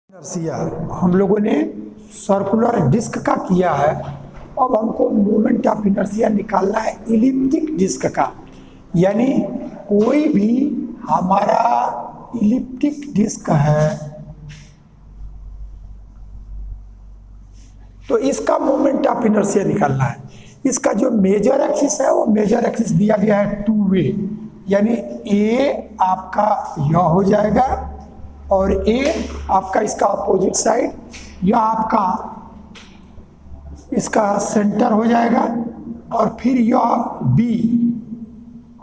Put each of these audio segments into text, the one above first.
Inertia हम लोगों ने सर्कुलर डिस्क का किया है। अब हमको मोमेंट ऑफ इनर्शिया निकालना है इलिप्टिक डिस्क का। यानी कोई भी हमारा इलिप्टिक डिस्क है तो इसका मोमेंट ऑफ इनर्शिया निकालना है। इसका जो मेजर एक्सिस है वो मेजर एक्सिस दिया गया है 2 वे, यानी ए आपका यह हो जाएगा और ए आपका इसका अपोजिट साइड, यह आपका इसका सेंटर हो जाएगा और फिर यह बी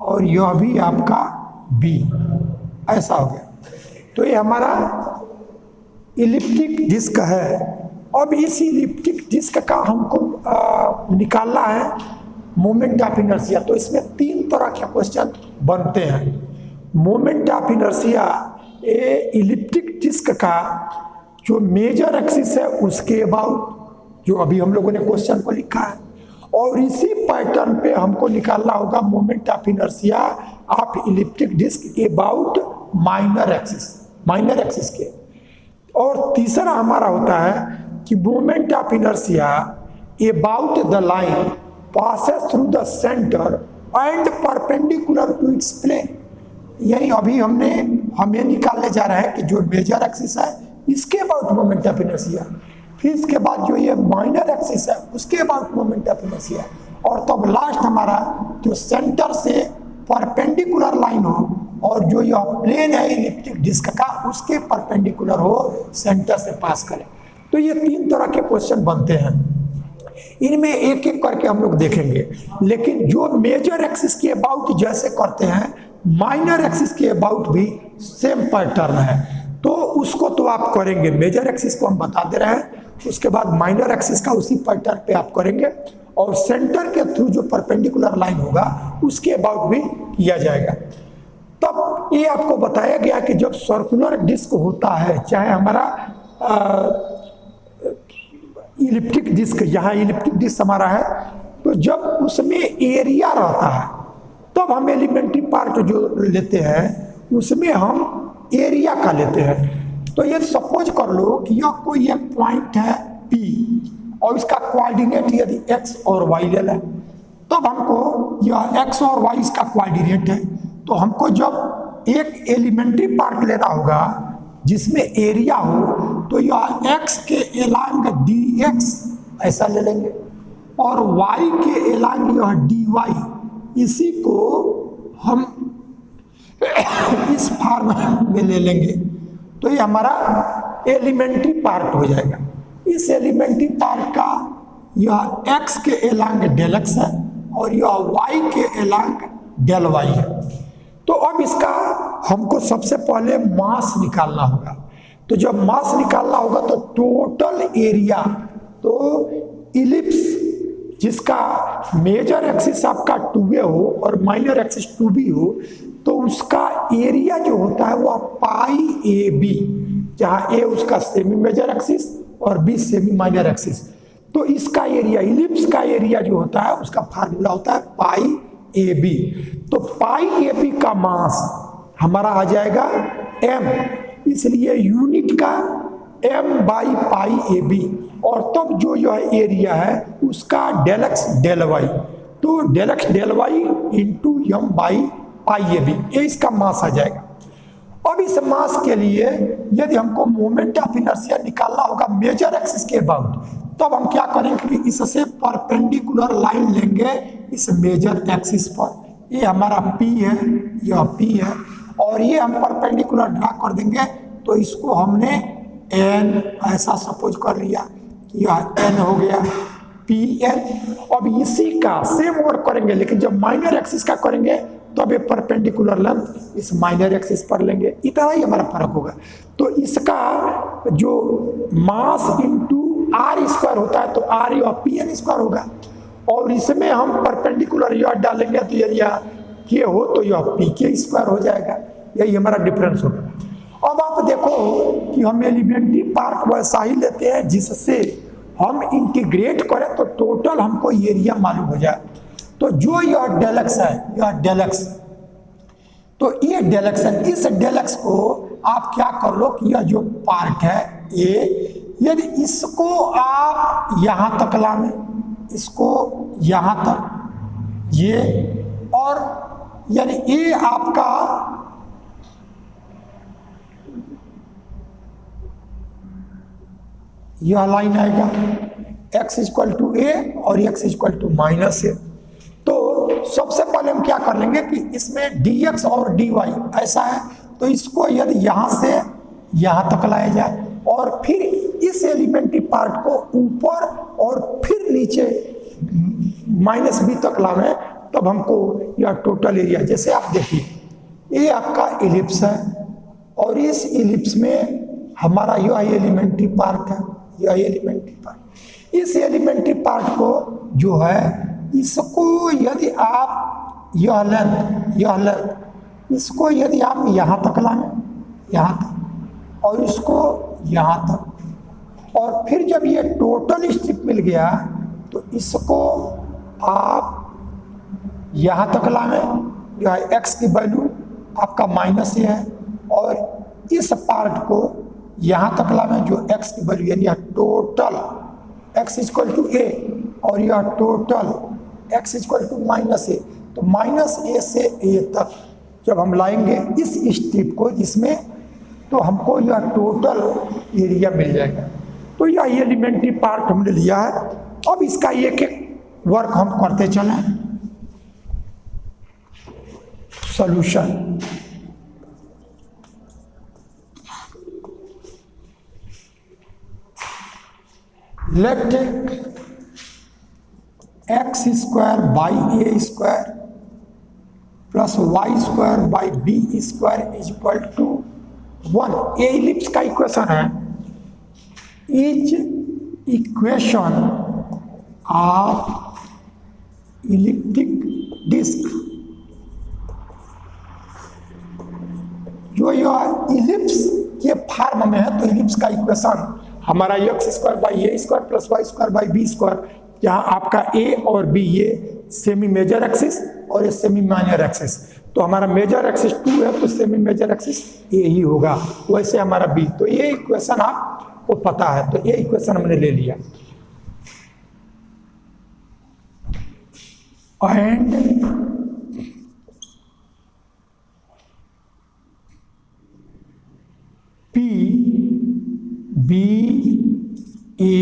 और यह भी आपका बी, ऐसा हो गया। तो ये हमारा इलिप्टिक डिस्क है। अब इस इलिप्टिक डिस्क का हमको निकालना है मोमेंट ऑफ इनर्शिया। तो इसमें 3 तरह के क्वेश्चन बनते हैं। Moment of inertia elliptic disc का जो मेजर एक्सिस है उसके अबाउट, जो अभी हम लोगों ने क्वेश्चन को लिखा है, और इसी पैटर्न पे हमको निकालना होगा moment of inertia of elliptic disc about minor axis के। और तीसरा हमारा होता है कि moment of inertia about the line passes through the centre and perpendicular to its plane. यानी अभी हमें निकालने जा रहा है कि जो मेजर एक्सिस है इसके अबाउट मोमेंट ऑफ इनर्शिया, फिर इसके बाद जो ये माइनर एक्सिस है उसके अबाउट मोमेंट ऑफ इनर्शिया, और तब लास्ट हमारा जो सेंटर से परपेंडिकुलर लाइन हो और जो यह प्लेन है इलिप्टिक डिस्क का उसके परपेंडिकुलर हो, सेंटर से पास करे। तो ये 3 तरह के क्वेश्चन बनते हैं। इनमें एक एक करके हम लोग देखेंगे, लेकिन जो मेजर एक्सिस के अबाउट जैसे करते हैं माइनर एक्सिस के अबाउट भी सेम पैटर्न है। तो उसको तो आप करेंगे, मेजर एक्सिस को हम बता दे रहे हैं, उसके बाद माइनर एक्सिस का उसी पैटर्न पे आप करेंगे और सेंटर के थ्रू जो परपेंडिकुलर लाइन होगा उसके अबाउट भी किया जाएगा। तब ये आपको बताया गया कि जब सर्कुलर डिस्क होता है, चाहे हमारा इलिप्टिक डिस्क, यहाँ इलिप्टिक डिस्क हमारा है, तो जब उसमें एरिया रहता है तब हम एलिमेंट्री पार्ट जो लेते हैं उसमें हम एरिया का लेते हैं। तो ये सपोज कर लो कि यह कोई एक पॉइंट है P और इसका कोऑर्डिनेट यदि x और y ले लें, तब हमको यह x और y इसका कोऑर्डिनेट है, तो हमको जब एक एलिमेंट्री पार्ट लेना होगा जिसमें एरिया हो तो यह x के एलांग dx ऐसा ले लेंगे और y के एलांग यह dy, इसी को हम इस फॉर्म में ले लेंगे। तो ये हमारा एलिमेंट्री पार्ट हो जाएगा। इस एलिमेंट्री पार्ट का यह x के एलांग डेल x है और यह y के एलांग डेल y है। तो अब इसका हमको सबसे पहले मास निकालना होगा। तो जब मास निकालना होगा तो टोटल एरिया, तो इलिप्स जिसका मेजर एक्सिस आपका 2a हो और माइनर एक्सिस 2b हो, तो उसका एरिया जो होता है वह पाई ए बी, जहाँ ए उसका सेमी मेजर एक्सिस और बी सेमी माइनर एक्सिस। तो इसका एरिया, इलिप्स का एरिया जो होता है उसका फार्मूला होता है पाई ए बी। तो पाई ए बी का मास हमारा आ जाएगा m, इसलिए यूनिट का m by pi a b, और तब जो यह एरिया है उसका डेल एक्स डेल वाई, तो del x del y into m by pi a b, ये इसका मास आ जाएगा। अब इस मास के लिए यदि हमको मोमेंट ऑफ इनर्शिया निकालना होगा मेजर एक्सिस के अबाउट, तब हम क्या करेंगे कि इससे परपेंडिकुलर लाइन लेंगे इस मेजर एक्सिस पर। ये हमारा P है, यह P है, और ये हम परपेंडिकुलर ड्रा कर देंगे। तो इसको हमने N ऐसा सपोज कर लिया, यह N हो गया PN। अब इसी का सेम वर्क करेंगे, लेकिन जब माइनर एक्सिस का करेंगे तब ये परपेंडिकुलर लेंथ इस माइनर एक्सिस पर लेंगे, इतना ही हमारा फर्क होगा। तो इसका जो मास इंटू आर स्क्वायर होता है तो आर या PN स्क्वायर होगा, और इसमें हम परपेंडिकुलर यह डालेंगे तो यदि के हो तो यह PK स्क्वायर हो जाएगा। यही हमारा डिफरेंस होगा। अब आप देखो कि हम एलिमेंट्री पार्ट वैसा ही लेते हैं जिससे हम इंटीग्रेट करें तो टोटल हमको एरिया मालूम हो जाए। तो जो यह डेल एक्स है, यह डेल एक्स, तो ये डेल एक्स है, इस डेल एक्स को आप क्या कर लो कि यह जो पार्ट है ए, यदि इसको आप यहां तक लाएं, इसको यहां तक ये, और यानी ए आपका यह लाइन आएगा x इक्वल टू ए और x equal to minus a. तो सबसे पहले हम क्या कर लेंगे कि इसमें dx और dy ऐसा है, तो इसको यदि यहां से यहां तक लाया जाए और फिर इस एलिमेंट्री पार्ट को ऊपर और फिर नीचे माइनस बी तक लावे, तब हमको यह टोटल एरिया, जैसे आप देखिए ये आपका इलिप्स है और इस इलिप्स में हमारा यह एलिमेंट्री पार्ट है, यह एलिमेंट्री पार्ट। इस एलिमेंट्री पार्ट को जो है इसको यदि आप यह लेंथ इसको यदि आप यहाँ तक लाएं, यहाँ तक, और इसको यहाँ तक, और फिर जब ये टोटल स्ट्रिप मिल गया तो इसको आप यहाँ तक लाएं, यह x की वैल्यू आपका माइनस ये है, और इस पार्ट को यहाँ तक लाएं जो x की वैल्यू, यानी total x equal to a और यह total x equal to minus a. तो माइनस ए से ए तक जब हम लाएंगे इस स्ट्रिप को जिसमें, तो हमको यह टोटल एरिया मिल जाएगा। तो यह एलिमेंट्री पार्ट हमने लिया है। अब इसका एक एक वर्क हम करते चलें। Solution, let x square by a square plus y square by b square is equal to 1। ये इलिप्स का इक्वेशन है। Is equation of elliptic disc, जो यह इलिप्स के फॉर्म में है, तो इलिप्स का इक्वेशन हमारा x square by a square plus y square by b square, जहाँ आपका ए और बी ये सेमी मेजर एक्सिस और ये सेमी माइनर एक्सिस, तो हमारा मेजर एक्सिस 2 है तो सेमी मेजर एक्सिस ए ही होगा, वैसे हमारा बी। तो ये इक्वेशन आपको पता है, तो ये इक्वेशन हमने ले लिया। And P be a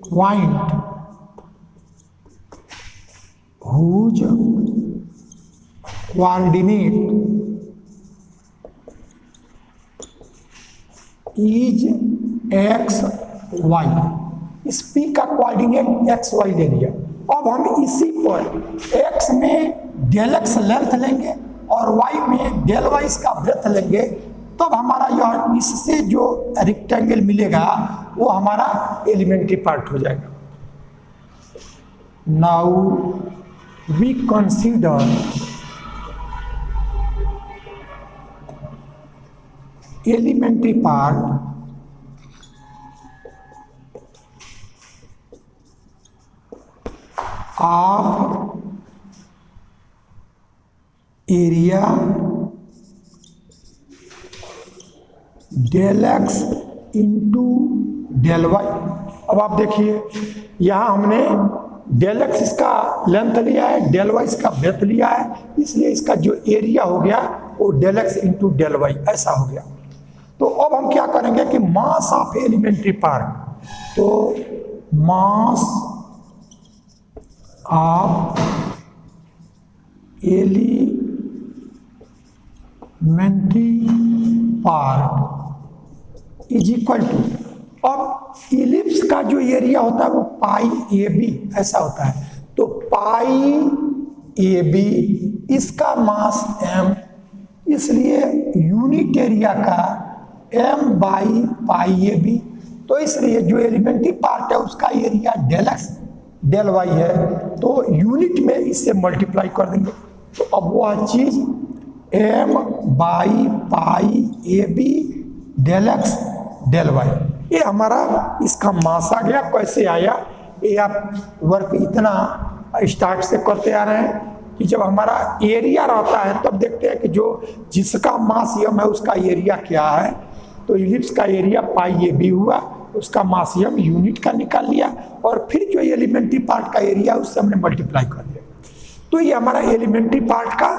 point whose coordinate is x y। इस P का कोऑर्डिनेट x y ले लिया। अब हम इसी पर x में डेल x लेंथ लेंगे और y में डेल y का ब्रेथ लेंगे, तब तो हमारा यह इससे जो रेक्टेंगल मिलेगा वो हमारा एलिमेंट्री पार्ट हो जाएगा। Now we consider elementary part of area del x into del y. अब आप देखिए यहाँ हमने डेल एक्स इसका लेंथ लिया है, डेल वाई इसका ब्रेथ लिया है, इसलिए इसका जो एरिया हो गया वो del x into del y ऐसा हो गया। तो अब हम क्या करेंगे कि मास ऑफ एलिमेंट्री पार्ट, तो mass of elementary part is equal to, अब इलिप्स का जो एरिया होता है वो पाई ए बी ऐसा होता है, तो पाई ए बी इसका मास m, इसलिए यूनिट एरिया का m by pi a b. तो इसलिए जो एलिमेंट्री पार्ट है उसका area del x del y है, तो यूनिट में इससे मल्टीप्लाई कर देंगे। तो अब वह चीज m by pi a b del x del y, ये हमारा इसका मास आ गया। कैसे आया ये आप वर्क इतना स्टार्ट से करते आ रहे हैं कि जब हमारा एरिया रहता है तब देखते हैं कि जो जिसका मास m है उसका एरिया क्या है। तो तो इलिप्स का एरिया पाई ए बी हुआ, उसका मास हम यूनिट का निकाल लिया और फिर जो एलिमेंट्री पार्ट का एरिया उससे हमने मल्टीप्लाई कर दिया। तो ये हमारा एलिमेंट्री पार्ट का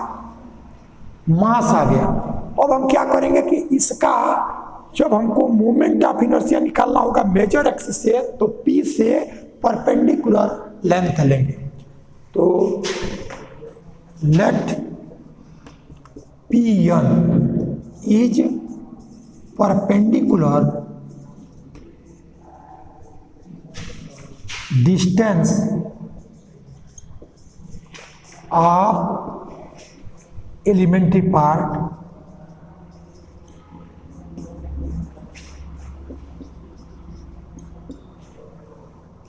मास आ गया। अब हम क्या करेंगे कि इसका जब हमको मोमेंट ऑफ इनर्शिया निकालना होगा मेजर एक्सिस से, तो पी से परपेंडिकुलर लेंथ लेंगे। तो let P N is perpendicular distance of elementary part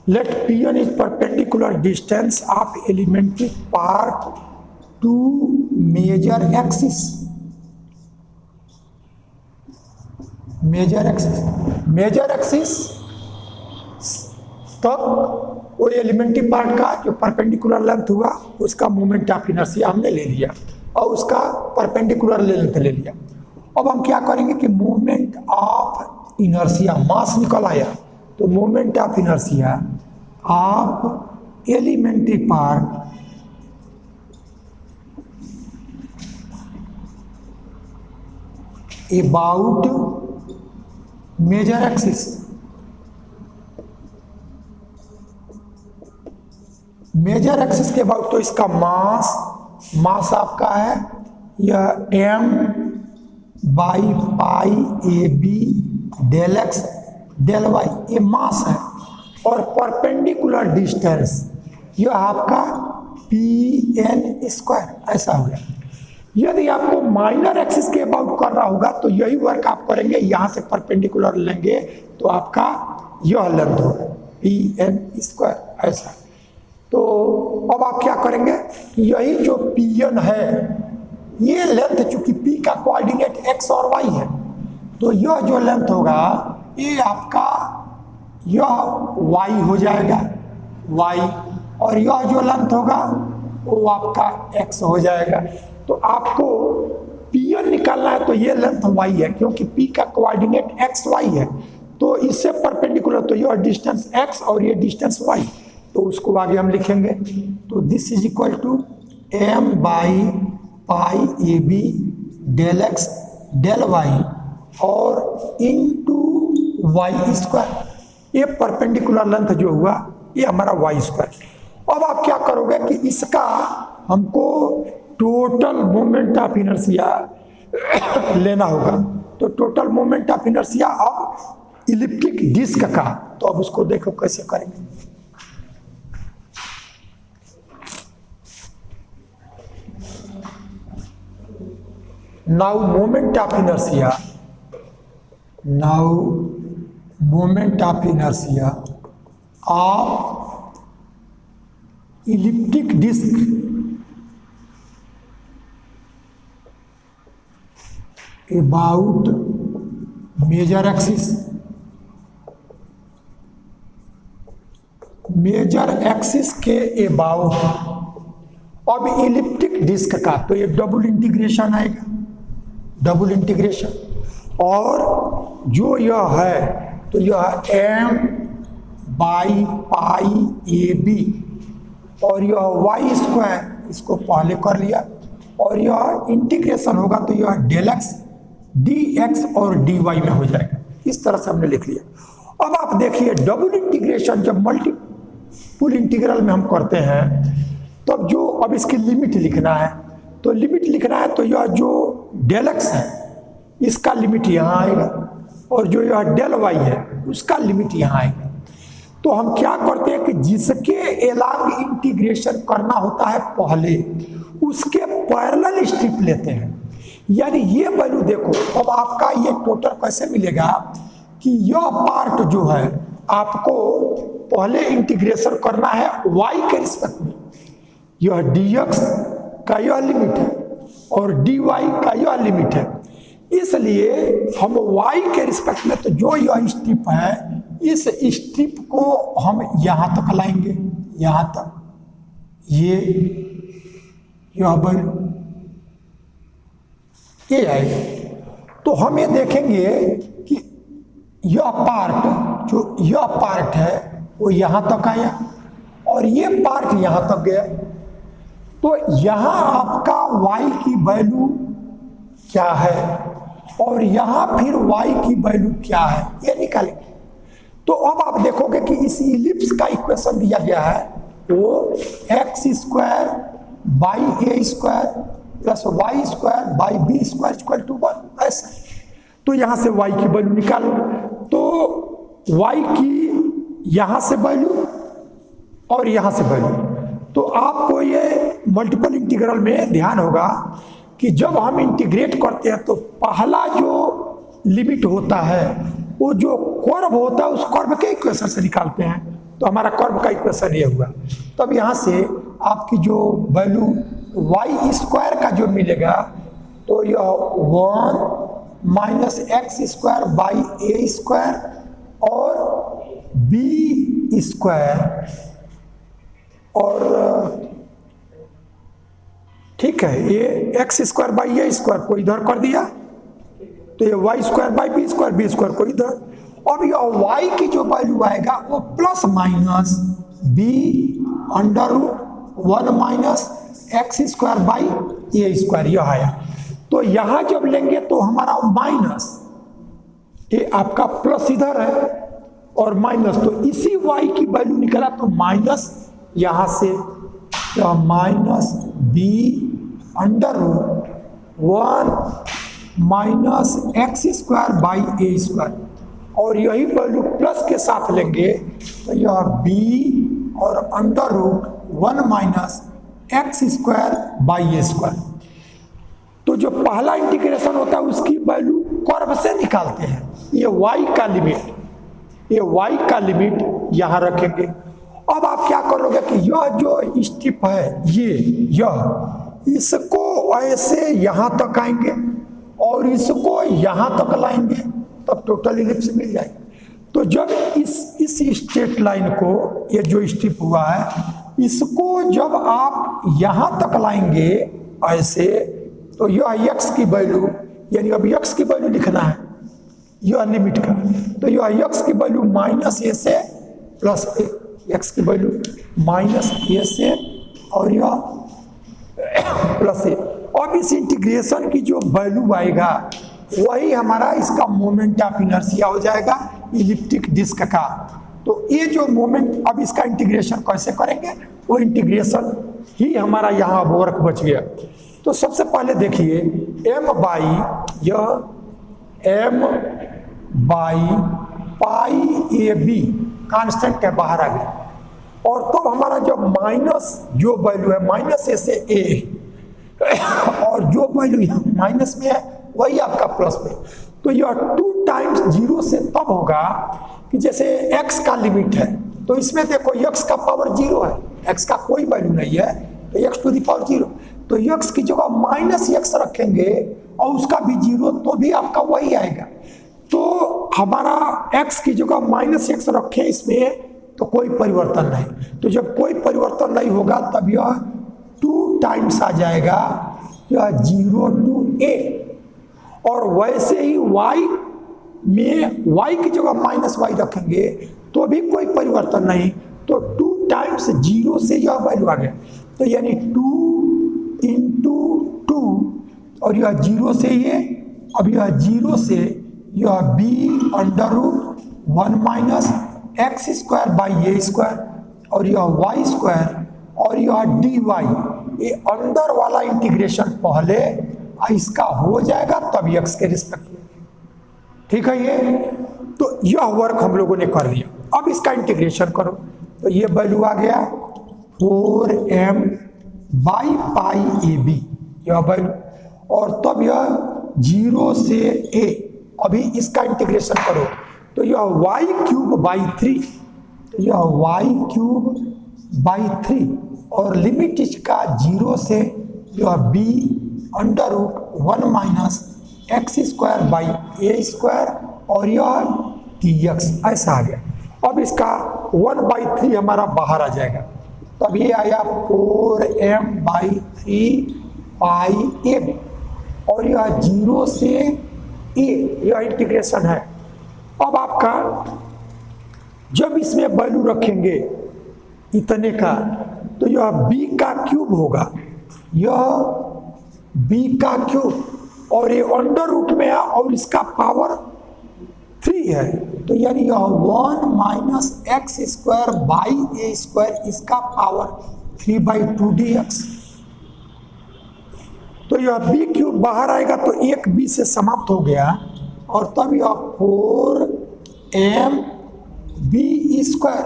let P1 is perpendicular distance of elementary part to major axis. Major axis तक वो एलिमेंट्री पार्ट का जो परपेंडिकुलर लेंथ हुआ उसका मोमेंट ऑफ इनर्शिया हमने ले लिया और उसका परपेंडिकुलर लेंथ ले लिया। अब हम क्या करेंगे कि मोमेंट ऑफ इनर्शिया मास निकल आया, तो moment of inertia of elementary part about major axis. Major axis के अबाउट, तो इसका मास आपका है यह m by pi a b del x del y, ये मास है। और परपेंडिकुलर डिस्टेंस यह आपका पी एन स्क्वायर, ऐसा हो गया। यदि आपको माइनर एक्सिस के अबाउट कर रहा होगा तो यही वर्क आप करेंगे, यहां से परपेंडिकुलर लेंगे तो आपका यह लेंथ होगा पी एन स्क्वायर, ऐसा। तो अब आप क्या करेंगे कि यही जो पी एन है ये लेंथ, चूंकि पी का कोऑर्डिनेट एक्स और वाई है, तो यह जो लेंथ होगा ये आपका यह y हो जाएगा y, और यह जो लेंथ होगा वो आपका x हो जाएगा। तो आपको Pn निकालना है तो ये लेंथ y है, क्योंकि P का कोऑर्डिनेट x y है, तो इससे परपेंडिकुलर, तो यह डिस्टेंस x और ये डिस्टेंस y, तो उसको आगे हम लिखेंगे। तो this is equal to m by pi a b del x del y और इनटू वाई स्क्वायर, ये परपेंडिकुलर लेंथ जो हुआ ये हमारा वाई स्क्वायर। अब आप क्या करोगे कि इसका हमको टोटल मोमेंट ऑफ इनर्शिया लेना होगा। तो total moment of inertia of elliptic disc का, तो अब उसको देखो कैसे करेंगे। Now moment of inertia, moment of inertia of elliptic disc about major axis। Major axis के अबाउट अब इलिप्टिक डिस्क का, तो ये डबल इंटीग्रेशन आएगा, डबल इंटीग्रेशन। और जो यह है तो यह m by pi a b और यह वाई स्क्वायर, इसको पहले कर लिया, और यह इंटीग्रेशन होगा तो यह डेल एक्स डी एक्स और डी वाई में हो जाएगा। इस तरह से हमने लिख लिया। अब आप देखिए डबल इंटीग्रेशन जब मल्टीपल इंटीग्रल में हम करते हैं तब जो अब इसकी लिमिट लिखना है, तो लिमिट लिखना है तो यह जो डेल एक्स है इसका लिमिट यहाँ आएगा और जो यह डेल वाई है उसका लिमिट यहाँ आएगा। तो हम क्या करते हैं कि जिसके एलॉन्ग इंटीग्रेशन करना होता है पहले उसके पैरेलल स्ट्रिप लेते हैं। यानी ये वैल्यू देखो, अब आपका ये टोटल कैसे मिलेगा कि यह पार्ट जो है आपको पहले इंटीग्रेशन करना है y के रिस्पेक्ट में, यह dx का यह लिमिट है और dy का यह लिमिट है। इसलिए हम y के रिस्पेक्ट में तो जो यह स्ट्रिप है इस स्ट्रिप को हम यहां तक लाएंगे, यहां तक यह वैल्यू ये आएगा। तो हम ये देखेंगे कि यह पार्ट है वो यहां तक आया और ये पार्ट यहां तक गया। तो यहां आपका y की वैल्यू क्या है और यहां फिर y की वैल्यू क्या है ये निकालेंगे। तो अब आप देखोगे कि इस इलिप्स का इक्वेशन दिया गया है वो x square by a square plus y square by b square equal to 1 ऐसा। तो यहां से y की वैल्यू निकालो। तो y की यहां से वैल्यू और यहां से वैल्यू, तो आपको ये मल्टीपल इंटीग्रल में ध्यान होगा कि जब हम इंटीग्रेट करते हैं तो पहला जो लिमिट होता है वो जो कर्व होता है उस कर्व के इक्वेशन से निकालते हैं। तो हमारा कर्व का इक्वेशन ये हुआ। तब यहाँ से आपकी जो वैल्यू वाई स्क्वायर का जो मिलेगा तो यह 1 minus x square by a square और बी स्क्वायर और ठीक है ये x square by a square को इधर कर दिया तो ये y square by b square को इधर। अब यह वाई की जो वैल्यू आएगा वो plus minus b under root 1 minus x square by a square यह आया। तो यहां जब लेंगे तो हमारा माइनस ये आपका प्लस इधर है और माइनस, तो इसी वाई की वैल्यू निकला तो माइनस यहां से minus b under root 1 minus x square by a square और यही वैल्यू प्लस के साथ लेंगे तो यह b और under root 1 minus x square by a square. तो जो पहला इंटीग्रेशन होता है उसकी वैल्यू कर्व से निकालते हैं। ये y का लिमिट यहां रखेंगे। अब आप क्या करोगे कि यह जो स्टिप है इसको ऐसे यहां तक आएंगे और इसको यहां तक लाएंगे तब टोटल इलिप्स मिल जाएगी। तो जब इस स्ट्रेट लाइन को ये जो स्टिप हुआ है इसको जब आप यहां तक लाएंगे ऐसे तो यह x की वैल्यू यानी अब x की वैल्यू लिखना है यह लिमिट का, तो यह x की वैल्यू माइनस ए से प्लस ए, x की वैल्यू माइनस ए से और यह प्लस ए। अब इस इंटीग्रेशन की जो वैल्यू आएगा वही हमारा इसका मोमेंट ऑफ इनर्शिया हो जाएगा इलिप्टिक डिस्क का। तो ये जो मोमेंट, अब इसका इंटीग्रेशन कैसे करेंगे वो इंटीग्रेशन ही हमारा यहाँ वर्क बच गया। तो सबसे पहले देखिए m by pi a be constant है बाहर आ गया और तो हमारा जो माइनस जो वैल्यू है माइनस ए से ए और जो वैल्यू यहाँ माइनस में है वही आपका प्लस में। तो यह 2 टाइम्स 0 से तब होगा कि जैसे x का लिमिट है तो इसमें देखो x का पावर 0 है, x का कोई वैल्यू नहीं है तो x टू द पावर 0, तो x की जगह माइनस x रखेंगे और उसका भी 0 तो भी आपका वही आएगा। तो हमारा x की जगह माइनस x रखें इसमें तो कोई परिवर्तन नहीं, तो जब कोई परिवर्तन नहीं होगा तब यह 2 टाइम्स आ जाएगा यह 0 टू a। और वैसे ही y में y की जगह माइनस y रखेंगे तो भी कोई परिवर्तन नहीं, तो 2 टाइम्स 0 से यह वैल्यू आ गया। तो यानी 2 इंटू 2 और यह 0 से ये, अब यह 0 से यह b under root 1 minus x square by a square और यह y स्क्वायर और यह dy, ये अंदर वाला इंटीग्रेशन पहले इसका हो जाएगा तब x के रिस्पेक्ट में, ठीक है ये। तो यह वर्क हम लोगों ने कर लिया। अब इसका इंटीग्रेशन करो तो ये वैल्यू आ गया 4m by pi a b यह वैल्यू और तब यह 0 से a। अभी इसका इंटीग्रेशन करो तो यह y क्यूब बाई 3, यह y क्यूब बाई 3 और लिमिट इसका 0 से यह b under root 1 minus x square by a square और यह dx ऐसा आ गया। अब इसका 1/3 हमारा बाहर आ जाएगा तब ये आया 4m बाई 3 पाई ए और यह 0 से ए, यह इंटीग्रेशन है। अब आपका जब इसमें वैल्यू रखेंगे इतने का, तो यह बी का क्यूब होगा, यह बी का क्यूब, और ये अंडर रूट में है और इसका पावर 3 है, तो यानी यह 1 minus x square by a square, इसका पावर 3/2 dx। तो यह बी क्यूब बाहर आएगा तो एक बी से समाप्त हो गया, और तब यह 4m बी स्क्वायर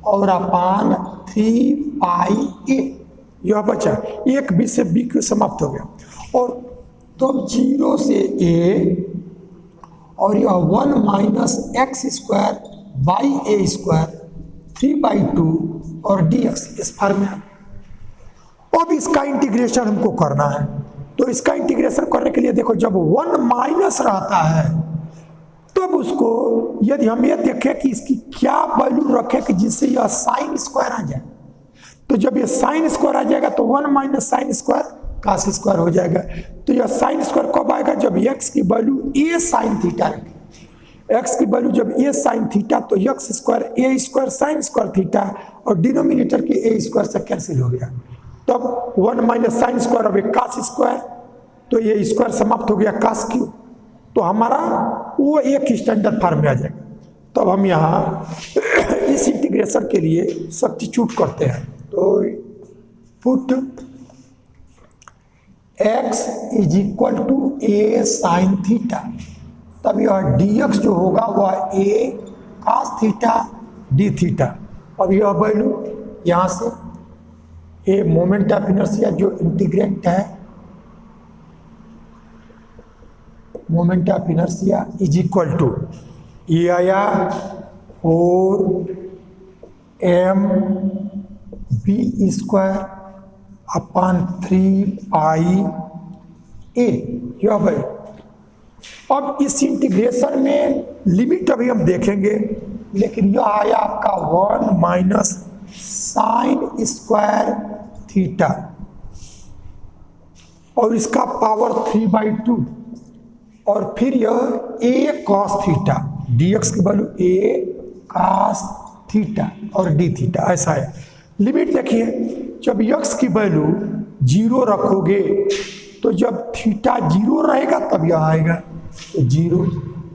और अपान 3 पाई ए, यह बचा, एक बी से बी क्यूब समाप्त हो गया। और तब 0 से ए, और यह 1 minus x square by a square 3/2 और dx इस फॉर्म में। अब इसका इंटीग्रेशन हमको करना है, तो इसका इंटीग्रेशन करने के लिए देखो, जब 1 माइनस रहता है तब उसको, यदि हम ये देखें कि इसकी क्या वैल्यू रखें कि जिससे यह साइन स्क्वायर आ जाए, तो जब ये साइन स्क्वायर आ जाएगा तो 1 minus sine square cos square हो जाएगा। तो यह साइन स्क्वायर कब आएगा? जब x की वैल्यू ए साइन थीटा रखें, x की वैल्यू जब ए साइन थीटा, तो x स्क्वायर ए स्क्वायर साइन स्क्वायर थीटा, और डिनोमिनेटर के ए स्क्वायर से कैंसिल हो गया, तब 1 माइनस साइन स्क्वायर अब एक कास स्क्वायर, तो ये स्क्वायर समाप्त हो गया कास क्यूब, तो हमारा वो एक स्टैंडर्ड फॉर्म में आ जाएगा। तब हम यहाँ इस इंटीग्रेशन के लिए सब्स्टिट्यूट करते हैं, तो put x is equal to a sine theta, तब यह dx जो होगा वह a cos theta d theta. अब यह वैल्यू यहाँ से ए मोमेंट ऑफ इनर्शिया जो इंटीग्रेट है, moment of inertia is equal to ये आया 4m बी स्क्वायर अपान 3 पाई ए, यह भाई। अब इस इंटीग्रेशन में लिमिट अभी हम देखेंगे, लेकिन यह आया आपका 1 माइनस साइन स्क्वायर थीटा, और इसका पावर 3/2, और फिर यह a cos थीटा, dx की वैल्यू a cos थीटा और d थीटा, ऐसा है। लिमिट देखिए, जब x की वैल्यू 0 रखोगे तो जब थीटा 0 रहेगा तब यह आएगा, तो 0,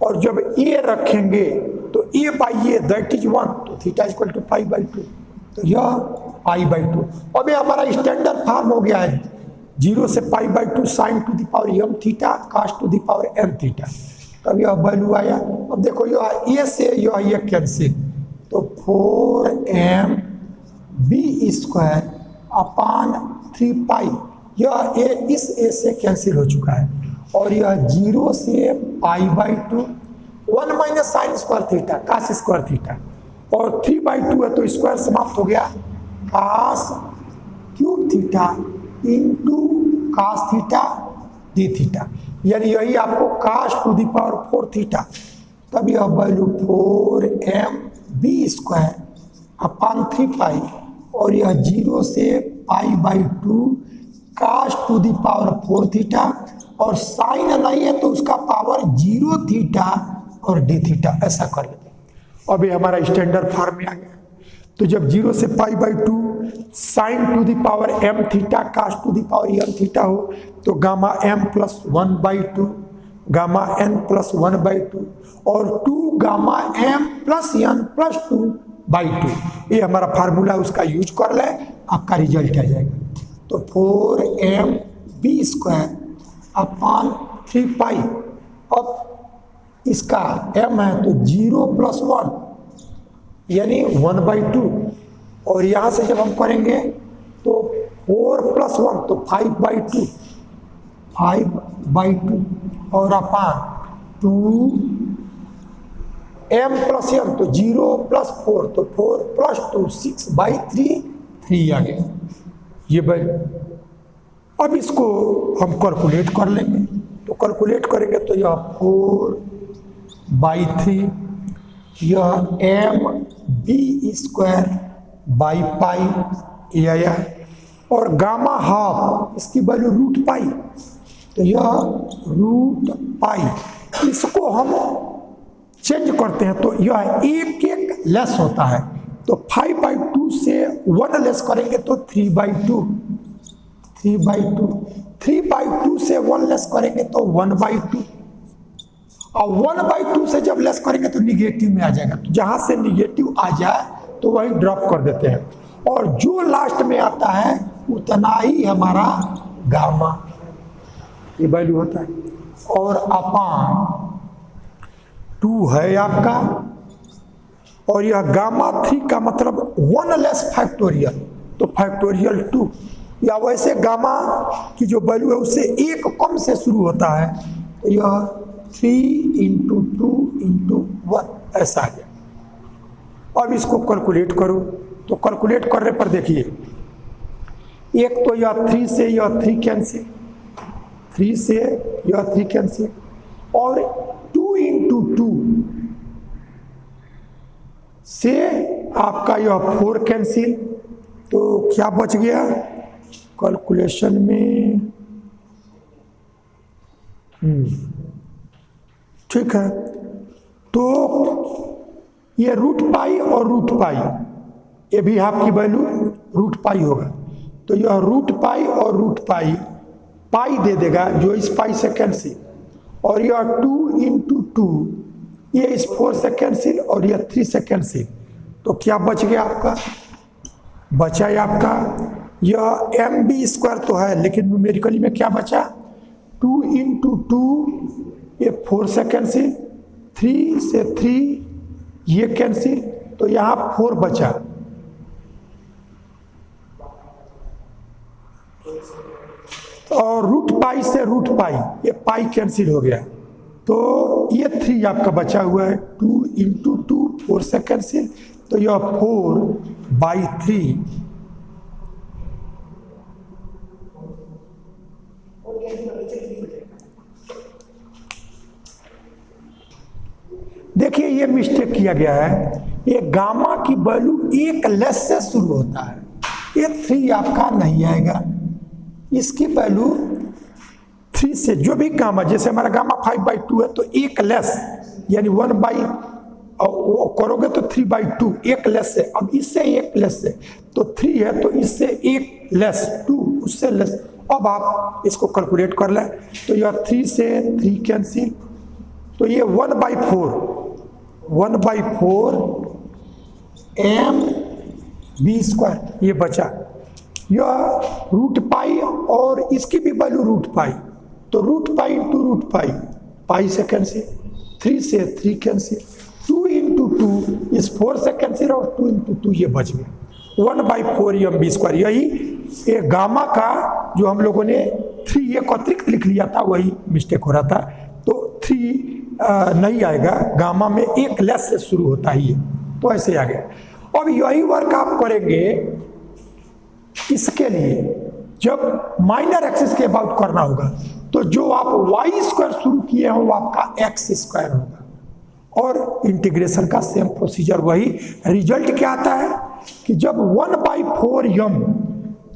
और जब a रखेंगे तो a by A that is 1, तो थीटा इक्वल टू π/2, तो यह π/2। अब ये हमारा स्टैंडर्ड फॉर्म हो गया है, 0 से π/2 sine to the power m theta cos to the power m theta, तब यह वैल्यू आया। अब देखो यह a से यह कैंसिल, तो 4m बी स्क्वायर अपान 3 पाई, यह a इस a से कैंसिल हो चुका है, और यह 0 से π/2 1 minus sine square theta cos square theta, और 3/2 है तो स्क्वायर समाप्त हो गया, cos cube theta into cos theta d theta, यानी यही आपको cos to the power 4 theta. तब यह value 4m b square upon 3 pi, और यह 0 से π/2 cos to the power 4 theta, और साइन नहीं है तो उसका पावर 0 थीटा और डी थीटा, ऐसा कर लेते हैं। अब ये हमारा स्टैंडर्ड फॉर्म में आ गया, तो जब 0 से π/2 sine to the power m theta cos to the power m theta हो, तो gamma m plus 1/2 gamma n plus 1/2 और 2 gamma m plus n plus 2/2, ये हमारा फार्मूला, उसका यूज कर ले, आपका रिजल्ट आ जाएगा। तो 4m बी स्क्वायर अपान 3 पाई, अब इसका m है तो 0 प्लस 1 यानी 1/2, और यहाँ से जब हम करेंगे तो 4 प्लस 1 तो 5/2 और अपान 2 m प्लस m तो 0 प्लस 4 तो 4 प्लस 2 6/3 3 आ गया ये वैल्यू। अब इसको हम कैलकुलेट कर लेंगे, तो कैलकुलेट करेंगे तो यह 4/3, यह m b square by pi ये आया, और गामा हाफ इसकी वैल्यू रूट पाई, तो यह रूट पाई इसको हम चेंज करते हैं तो यह एक एक लेस होता है। तो 5/2 से 1 लेस करेंगे तो 3/2, 3/2, 3/2 से 1 लेस करेंगे तो 1/2, और 1/2 से जब लेस करेंगे तो निगेटिव में आ जाएगा। तो जहां से निगेटिव आ जाए तो वही ड्रॉप कर देते हैं, और जो लास्ट में आता है उतना ही हमारा गामा ये वैल्यू होता है। और अपान 2 है आपका, और यह गामा 3 का मतलब 1 लेस फैक्टोरियल, तो फैक्टोरियल 2, या वैसे गामा की जो वैल्यू है उससे एक कम से शुरू होता है, तो यह 3 × 2 × 1 ऐसा है। अब इसको कैलकुलेट करो, तो कैलकुलेट करने पर देखिए, एक तो यह 3 से यह 3 कैंसिल, 3 से यह 3 कैंसिल, और 2 × 2 से आपका यह 4 कैंसिल, तो क्या बच गया कैलकुलेशन में, ठीक है। तो ये √π और √π, ये भी आपकी वैल्यू √π होगा, तो यह √π और √π पाई दे देगा जो इस पाई से कैंसिल, और यह 2 × 2 ये इस 4 से कैंसिल और यह 3 से कैंसिल, तो क्या बच गया आपका, बचा है आपका यह mb² तो है, लेकिन न्यूमेरिकली में क्या बचा, 2 × 2 ये 4 से कैंसिल, 3 से 3 ये कैंसिल, तो यहाँ 4 बचा, और √π से √π ये पाई कैंसिल हो गया, तो ये 3 आपका बचा हुआ है, 2 × 2 4 से कैंसिल, तो यह 4/3, देखिए ये मिस्टेक किया गया है, ये गामा की वैल्यू एक लेस से शुरू होता है, ये 3 आपका नहीं आएगा, इसकी वैल्यू 3 से जो भी गामा, जैसे हमारा गामा 5/2 है तो एक लेस यानी 1 करोगे तो 3/2 एक लेस से, अब इससे एक लेस से तो 3 है, तो इससे एक लेस 2 उससे लेस, अब आप इसको कैलकुलेट कर लें, तो यह 3 से 3 कैंसिल, तो ये 1/4 mb² ये बचा, यह √π और इसकी भी वैल्यू √π, तो √π × √π, पाई से कैंसिल, 3 से 3 कैंसिल, 2 × 2 इस 4 से कैंसिल, और 2 × 2 ये बच गया 1/4 mb²। यही ये गामा का जो हम लोगों ने 3 एक अतिरिक्त लिख लिया था वही मिस्टेक हो रहा था, तो 3 नहीं आएगा, गामा में एक लेस से शुरू होता ही है, तो ऐसे आ गया। अब यही वर्क आप करेंगे इसके लिए, जब माइनर एक्सिस के अबाउट करना होगा, तो जो आप y² शुरू किए हैं वो आपका x² होगा, और इंटीग्रेशन का सेम प्रोसीजर वही, रिजल्ट क्या आता है कि जब 1/4m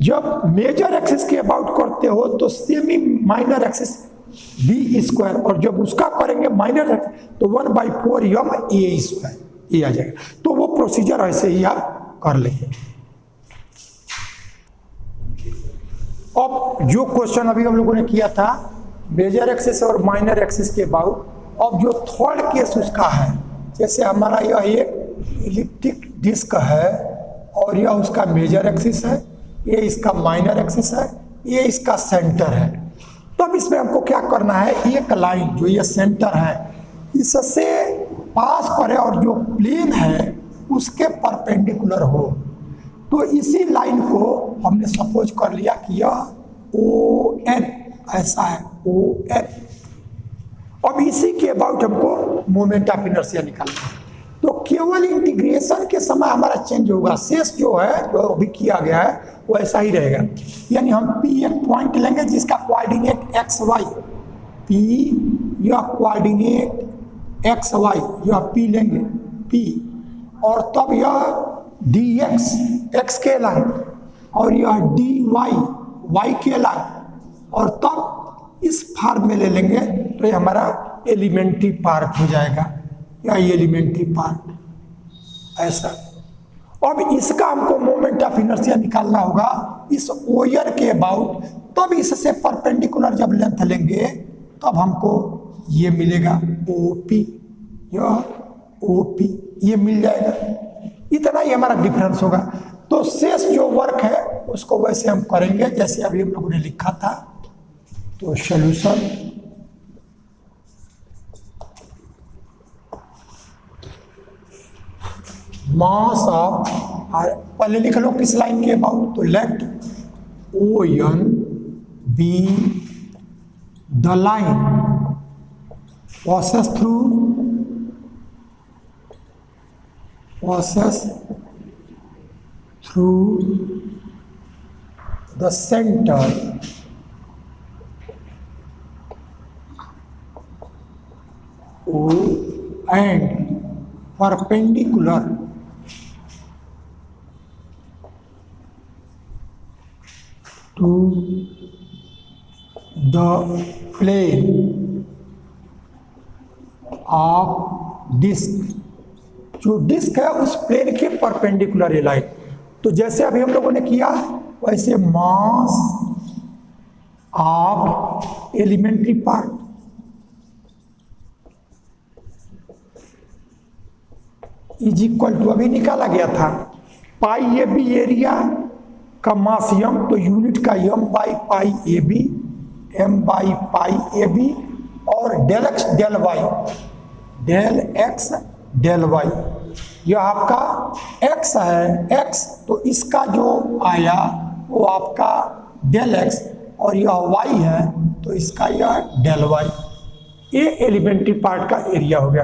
जब मेजर एक्सिस के अबाउट करते हो तो सेमी माइनर एक्सिस b², और जब उसका करेंगे माइनर एक्सिस तो 1/4m a² ये आ जाएगा, तो वो प्रोसीजर ऐसे ही आप कर लेंगे। अब जो क्वेश्चन अभी हम लोगों ने किया था मेजर एक्सिस और माइनर एक्सिस के अबाउट, अब जो थर्ड केस उसका है, जैसे हमारा यह एक इलिप्टिक डिस्क है और यह उसका मेजर एक्सिस है, ये इसका माइनर एक्सिस है, ये इसका सेंटर है, तो अब इसमें हमको क्या करना है, एक लाइन जो ये सेंटर है इससे पास करे और जो प्लेन है उसके परपेंडिकुलर हो, तो इसी लाइन को हमने सपोज कर लिया कि यह ON ऐसा है, ON। अब इसी के अबाउट हमको मोमेंट ऑफ इनर्शिया निकालना है, तो केवल इंटीग्रेशन के समय हमारा चेंज होगा, शेष जो है जो अभी किया गया है वो ऐसा ही रहेगा। यानी हम P एक पॉइंट लेंगे जिसका कोऑर्डिनेट XY, P या कोऑर्डिनेट XY यह P लेंगे P, और तब यह dx x के लाइन और यह dy y के लाइन, और तब इस फॉर्म में ले लेंगे तो ये हमारा एलिमेंट्री पार्ट हो जाएगा, या एलिमेंट्री पार्ट ऐसा। अब इसका हमको मोमेंट ऑफ इनर्शिया निकालना होगा इस ओयर के अबाउट, तब इससे परपेंडिकुलर जब लेंथ लेंगे तब हमको ये मिलेगा ओपी, यह ओपी ये मिल जाएगा। इतना ही हमारा डिफरेंस होगा। तो शेष जो वर्क है उसको वैसे हम करेंगे जैसे अभी हम लोगों ने लिखा था। तो सॉल्यूशन मास ऑफ, पहले लिख लो किस लाइन के अबाउट, तो let O N be the line passes through the center O and perpendicular to the plane of disc, जो डिस्क है उस प्लेन के परपेंडिकुलर है लाइन। तो जैसे अभी हम लोगों ने किया वैसे mass of elementary part is equal to, अभी निकाला गया था पाई ए बी एरिया का मास यम, तो यूनिट का m by pi a b, m by pi a b, और del x del y, del x del y, यह आपका एक्स है, एक्स तो इसका जो आया वो आपका डेल एक्स, और यह वाई है तो इसका यह डेल वाई। ये एलिमेंट्री पार्ट का एरिया हो गया।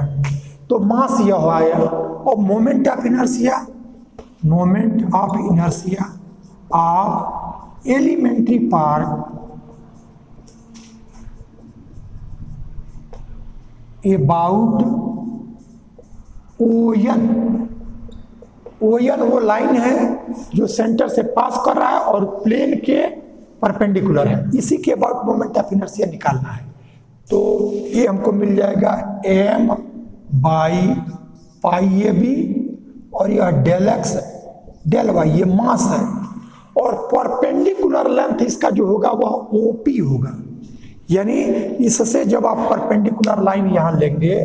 तो मास यह आया, और moment of inertia, moment of inertia of elementary part about on, O N वो लाइन है जो सेंटर से पास कर रहा है और प्लेन के परपेंडिकुलर है, इसी के अबाउट मोमेंट ऑफ इनर्शिया निकालना है। तो ये हमको मिल जाएगा m by pi a b, और यह डेल एक्स डेल वाई, ये मास है, और परपेंडिकुलर लेंथ इसका जो होगा वह ओपी होगा। यानी इससे जब आप परपेंडिकुलर लाइन यहां लेंगे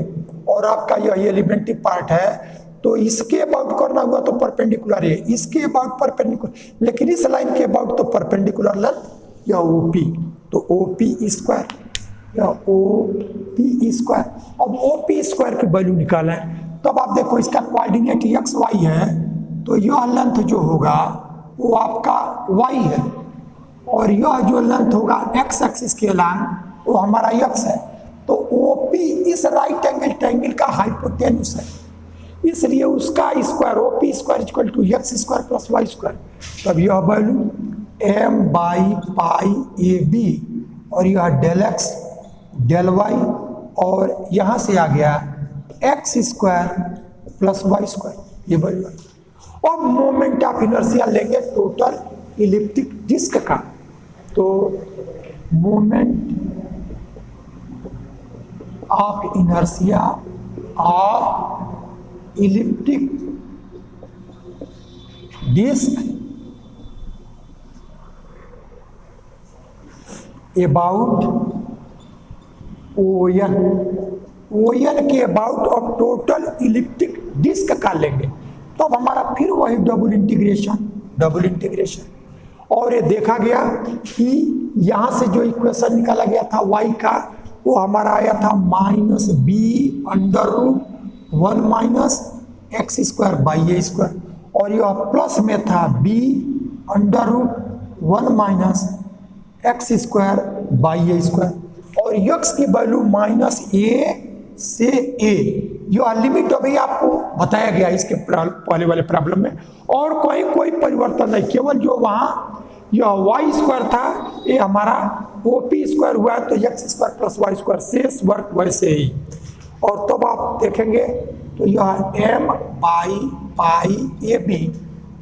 और आपका यह एलिमेंट्री पार्ट है तो इसके अबाउट करना हुआ तो परपेंडिकुलर है, इसके अबाउट परपेंडिकुलर, लेकिन इस लाइन के अबाउट तो परपेंडिकुलर लेंथ या ओपी, तो ओपी स्क्वायर या ओपी स्क्वायर। अब ओपी स्क्वायर की वैल्यू निकालें तब आप देखो इसका कोऑर्डिनेट एक्स वाई है, तो यह लेंथ जो होगा वो आपका वाई है, और यह जो लेंथ होगा एक्स एक्सिस के अलॉन्ग वो हमारा एक्स है। तो ओपी इस राइट एंगल ट्रायंगल का हाइपोटेन्यूस है, इसलिए उसका square O P square equal to x square plus y square. तब यह value m by pi a b, और यह डेल एक्स डेल वाई, और यहाँ से आ गया x square plus y square, ये वैल्यू है। अब मोमेंट ऑफ इनर्शिया लेंगे टोटल इलिप्टिक डिस्क का, तो moment of inertia of elliptic disc about on, ON के about of total elliptic disc का लेंगे तो अब हमारा फिर वही डबल इंटीग्रेशन। और ये देखा गया कि यहाँ से जो इक्वेशन निकाला गया था y का वो हमारा आया था minus b under root 1 minus x square by a square, और यह प्लस में था b under root 1 minus x square by a square, और x की वैल्यू माइनस ए से a, यह लिमिट अभी आपको बताया गया इसके पहले वाले प्रॉब्लम में, और कोई परिवर्तन नहीं, केवल जो वहाँ यह वाई स्क्वायर था ये हमारा ओपी स्क्वायर हुआ है, तो x square plus y square शेष वर्क वैसे ही। और तब आप देखेंगे तो यह m by pi a b,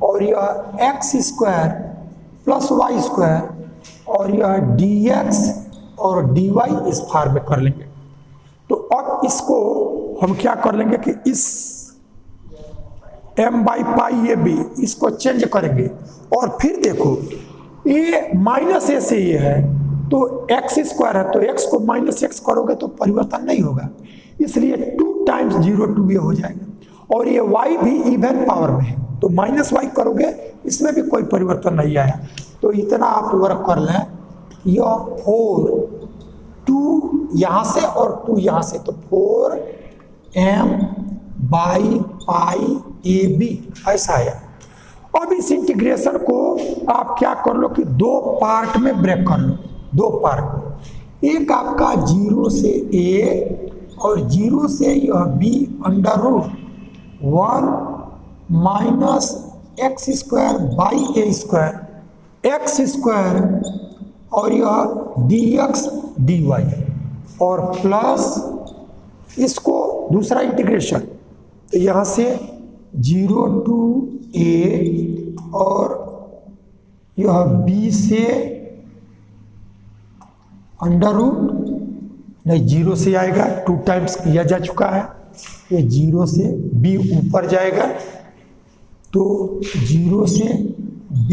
और यह x square plus y square, और यह डी एक्स और डी वाई इस फॉर्म में कर लेंगे। तो अब इसको हम क्या कर लेंगे कि इस m by pi a b इसको चेंज करेंगे और फिर देखो ए माइनस ए से ये है तो एक्स स्क्वायर है तो एक्स को माइनस एक्स करोगे तो परिवर्तन नहीं होगा, इसलिए 2 टाइम्स 0 2 ये हो जाएगा और ये y भी इवन पावर में है तो माइनस वाई करोगे इसमें भी कोई परिवर्तन नहीं आया। तो इतना आप वर्क कर लें, यह 4 2 यहाँ से और 2 यहाँ से तो 4m by pi a B ऐसा है। अब इस इंटीग्रेशन को आप क्या कर लो कि 2 पार्ट में ब्रेक कर लो, 2 पार्ट में। एक आपका 0 से a और 0 से यह b under root 1 minus x square by a square x square और यह डी एक्स डी वाई और प्लस इसको दूसरा इंटीग्रेशन तो यहाँ से 0 टू ए और यह b से अंडर रूट नहीं 0 से आएगा 2 टाइम्स किया जा चुका है, ये 0 से b ऊपर जाएगा तो 0 से b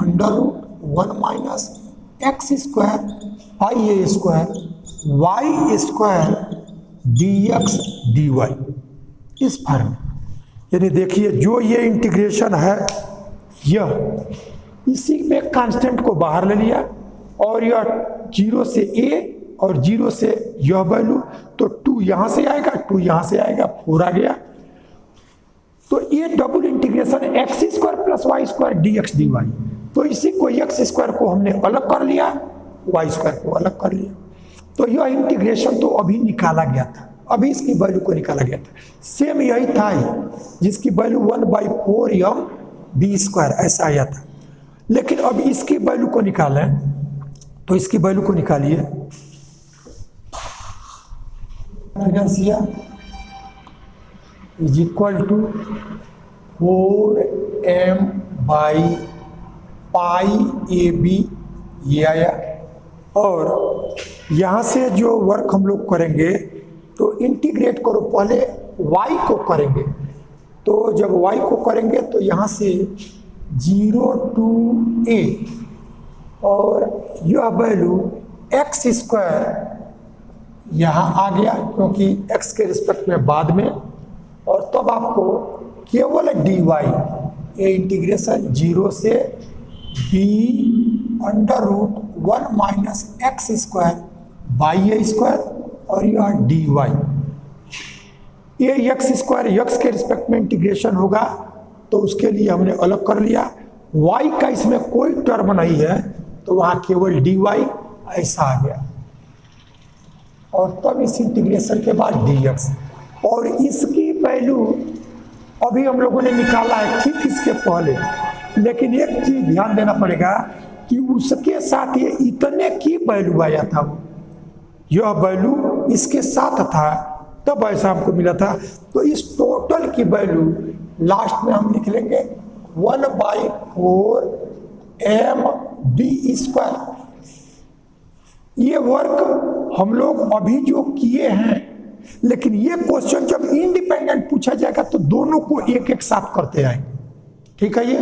under root 1 minus x square by a square y square d x d y इस फॉर्म। यानी देखिए जो ये इंटीग्रेशन है यह इसी में कांस्टेंट को बाहर ले लिया और यह 0 से a और 0 से यह वैल्यू तो 2 यहाँ से आएगा 2 यहाँ से आएगा 4 आ गया। तो ये double integration x square plus y square d x d y, तो इसी को एक्स स्क्वायर को हमने अलग कर लिया वाई स्क्वायर को अलग कर लिया। तो यह इंटीग्रेशन तो अभी निकाला गया था, अभी इसकी वैल्यू को निकाला गया था, सेम यही था जिसकी वैल्यू 1/4m बी स्क्वायर ऐसा आया था। लेकिन अब इसकी वैल्यू को निकालें तो इसकी वैल्यू को निकालिए is equal to 4m by pi a b ये आया। और यहाँ से जो वर्क हम लोग करेंगे तो इंटीग्रेट करो, पहले y को करेंगे तो जब y को करेंगे तो यहाँ से 0 टू a और यह वैल्यू एक्स स्क्वायर यहाँ आ गया क्योंकि x के रिस्पेक्ट में बाद में, और तब आपको केवल डी वाई ये इंटीग्रेशन 0 से b under root 1 minus x square by a square और यह डी वाई ये एक्स स्क्वायर एक्स के रिस्पेक्ट में इंटीग्रेशन होगा तो उसके लिए हमने अलग कर लिया। वाई का इसमें कोई टर्म नहीं है तो वहाँ केवल डी वाई ऐसा आ गया और तब इस इंटीग्रेशन के बाद डी एक्स और इसकी वैल्यू अभी हम लोगों ने निकाला है ठीक इसके पहले। लेकिन एक चीज ध्यान देना पड़ेगा कि उसके साथ ये इतने की वैल्यू आया था, यह वैल्यू इसके साथ था तब ऐसा हमको मिला था। तो इस टोटल की वैल्यू लास्ट में हम लिख लेंगे 1/4m बी स्क्वायर। ये वर्क हम लोग अभी जो किए हैं, लेकिन ये क्वेश्चन जब इंडिपेंडेंट पूछा जाएगा तो दोनों को एक एक साथ करते आएंगे, ठीक है। ये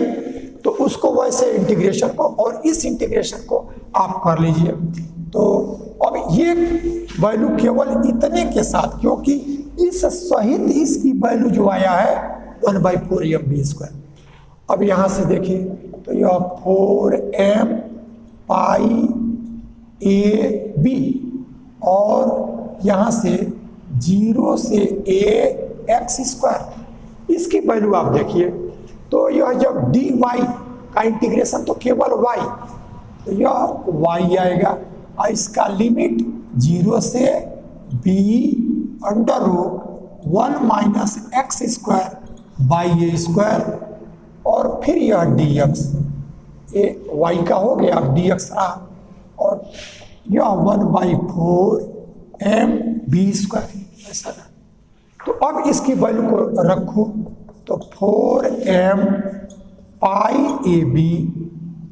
तो उसको वैसे इंटीग्रेशन को और इस इंटीग्रेशन को आप कर लीजिए। तो अब ये वैल्यू केवल इतने के साथ, क्योंकि इस सहित इसकी वैल्यू जो आया है 1/4m बी स्क्वायर। अब यहाँ से देखिए तो यह 4m पाई ए बी और यहाँ से 0 से a एक्स स्क्वायर इसकी वैल्यू आप देखिए तो यह जब डी वाई का इंटीग्रेशन तो केवल y तो यह y आएगा और इसका लिमिट 0 से b under root 1 minus x square by a square और फिर यह डी एक्स ये y का हो गया डी एक्स रहा और यह 1/4m बी स्क्वायर ऐसा ना। तो अब इसकी वैल्यू को रखो तो 4m पाई ए बी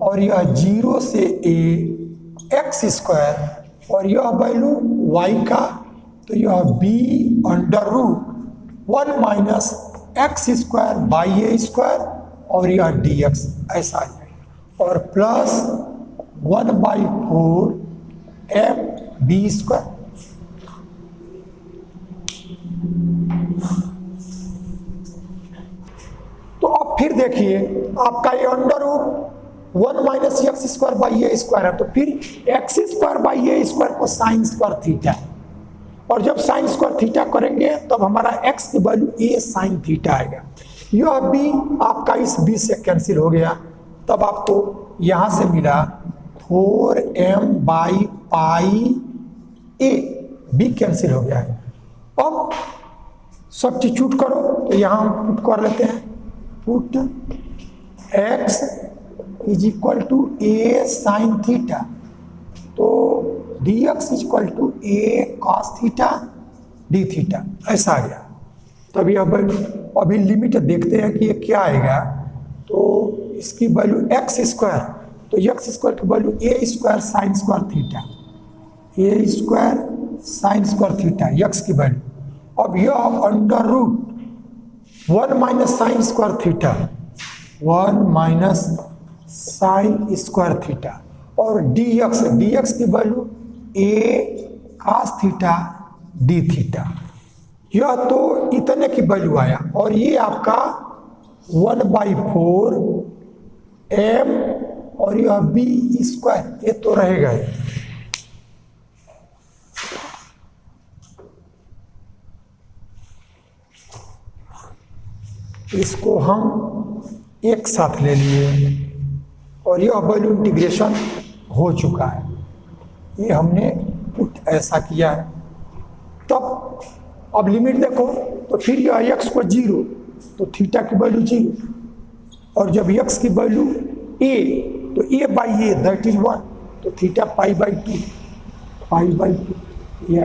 और यह 0 से a एक्स स्क्वायर और यह वैल्यू y का तो यह b under root 1 minus x square by a square और यह डी एक्स ऐसा आ जाएगा और प्लस 1/4 एम बी स्क्वायर। तो अब फिर देखिए आपका ये under root 1 minus x square by a square है, तो फिर x square by a square को साइन स्क्वायर थीटा, और जब साइन स्क्वायर थीटा करेंगे तब हमारा एक्स की वैल्यू ए साइन थीटा आएगा। यह बी आपका इस बी से कैंसिल हो गया, तब आपको यहां से मिला 4m by pi a, b cancel हो गया है। अब सब्स्टिट्यूट करो, तो यहां पुट कर लेते हैं, put x is equal to a sine theta, तो dx is equal to a cos theta d theta ऐसा आ गया। तभी अब अभी लिमिट देखते हैं कि ये क्या आएगा, तो इसकी वैल्यू एक्स स्क्वायर, तो एक्स स्क्वायर की value a square sine square theta, a square sine square theta x की वैल्यू। अब यह under root 1 minus sine square theta, 1 minus sine square theta और डी एक्स की value a cos theta d theta. यह तो इतने की value आया और ये आपका 1/4 एम और यह बी स्क्वायर, ये तो रहेगा ही। इसको हम एक साथ ले लिए और यह वैल्यू इंटीग्रेशन हो चुका है, ये हमने पुट ऐसा किया है। तब अब लिमिट देखो, तो फिर यह एक्स को 0, तो थीटा की वैल्यू 0, और जब एक्स की वैल्यू ए, तो ए बाई ए दैट इज 1, तो थीटा पाई/2 पाई/2 ये।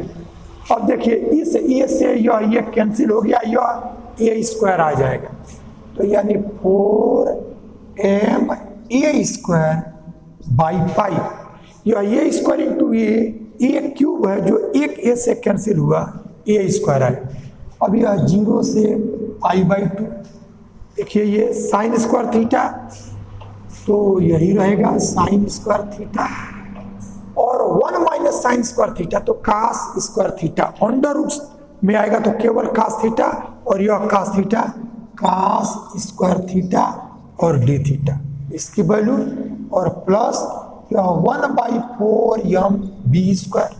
अब देखिए इस ए से यह ये कैंसिल हो गया, यह ए स्क्वायर आ जाएगा, तो यानी 4m ए स्क्वायर बाई पाई, यह ए स्क्वायर इंटू ए क्यूब है जो एक ए से कैंसिल हुआ, ए स्क्वायर है। अब यह 0 से पाई/2, देखिए ये साइन स्क्वायर थीटा, तो यही रहेगा साइन स्क्वायर थीटा, और 1 माइनस साइन स्क्वायर थीटा तो cos square theta, under root में आएगा तो केवल कास थीटा, और यह cos theta cos square theta और डी थीटा इसकी वैल्यू, और प्लस यह 1/4 एम बी स्क्वायर,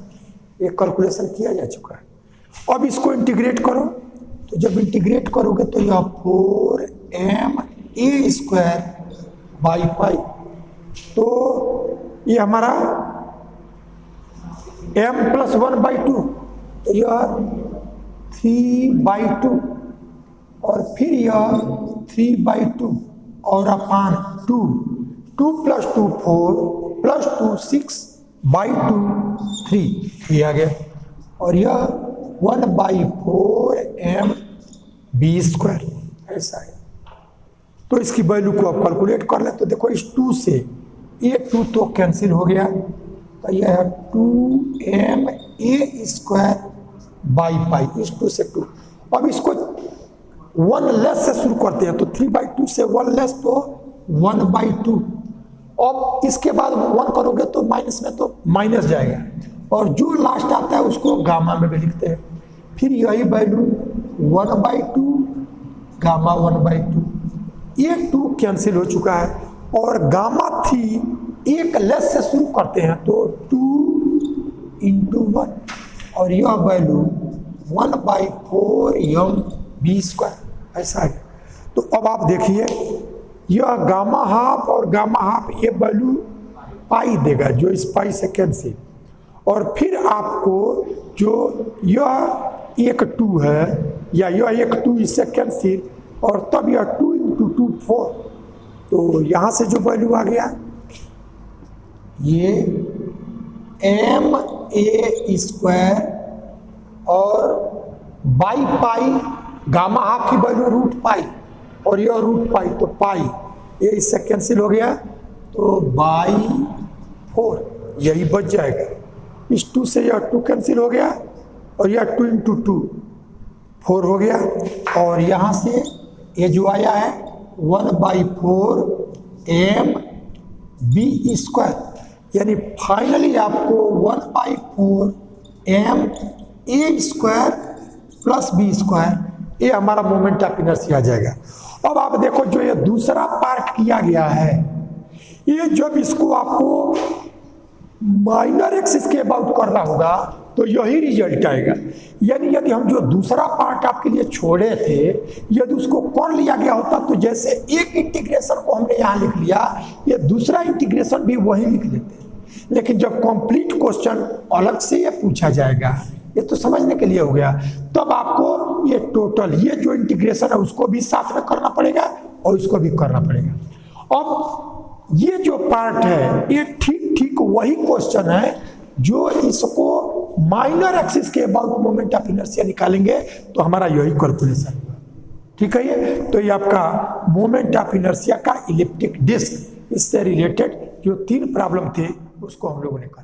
ये कैलकुलेशन किया जा चुका है। अब इसको इंटीग्रेट करो, तो जब इंटीग्रेट करोगे तो यह 4m ए स्क्वायर बाई पाई, तो ये हमारा m प्लस 1/2, तो यह 3/2, और फिर यह 3/2 और अपान 2 प्लस 2 4 प्लस 2 6/2 3 ये आ गया, और यह 1/4 एम बी स्क्वायर ऐसा है। तो इसकी वैल्यू को आप कैलकुलेट कर ले, तो देखो इस 2 से ये 2 तो कैंसिल हो गया, तो यह है 2m ए स्क्वायर बाई पाई, इस 2 से 2। अब इसको 1 लेस से शुरू करते हैं, तो 3/2 से 1 लेस तो 1/2, अब इसके बाद 1 करोगे तो माइनस में तो माइनस जाएगा, और जो लास्ट आता है उसको गामा में भी लिखते हैं। फिर यही वैल्यू 1/2 गामा 1/2, ये 2 कैंसिल हो चुका है, और गामा थी एक लेस से शुरू करते हैं तो 2 × 1, और यह वैल्यू 1/4 एम बी स्क्वायर ऐसा है। तो अब आप देखिए यह गामा हाफ और गामा हाफ ये वैल्यू पाई देगा, जो इस पाई से कैंसिल, और फिर आपको जो यह एक 2 है या यह एक 2 इससे कैंसिल, और तब यह 2 × 2 4, तो यहाँ से जो वैल्यू आ गया ये m ए स्क्वायर और बाई पाई, गामा हाफ की वैल्यू √पाई और यह √पाई, तो पाई ये इससे कैंसिल हो गया, तो /4 यही बच जाएगा। इस 2 से यह 2 कैंसिल हो गया, और यह 2 इंटू 2 4 हो गया, और यहाँ से ये जो आया है 1/4 mv², यानी फाइनली आपको 1/4 ma² प्लस b², ये हमारा मोमेंट ऑफ इनर्शिया आ जाएगा। अब आप देखो जो ये दूसरा पार्ट किया गया है, ये जब इसको आपको माइनर एक्सिस के अबाउट करना होगा तो यही रिजल्ट आएगा। यानी यदि हम जो दूसरा पार्ट आपके लिए छोड़े थे, यदि उसको कर लिया गया होता तो जैसे एक इंटीग्रेशन को हमने यहाँ लिख लिया, ये दूसरा इंटीग्रेशन भी वही लिख लेते। लेकिन जब कंप्लीट क्वेश्चन अलग से ये पूछा जाएगा, ये तो समझने के लिए हो गया, तब आपको ये टोटल ये जो इंटीग्रेशन है उसको भी साथ में करना पड़ेगा और इसको भी करना पड़ेगा। अब ये जो पार्ट है ये ठीक ठीक वही क्वेश्चन है जो इसको माइनर एक्सिस के अबाउट मोमेंट ऑफ इनर्शिया निकालेंगे तो हमारा यही कैलकुलेशन होगा। ठीक है, ये तो ये आपका मोमेंट ऑफ इनर्शिया का इलिप्टिक डिस्क, इससे रिलेटेड जो 3 प्रॉब्लम थे उसको हम लोगों ने कर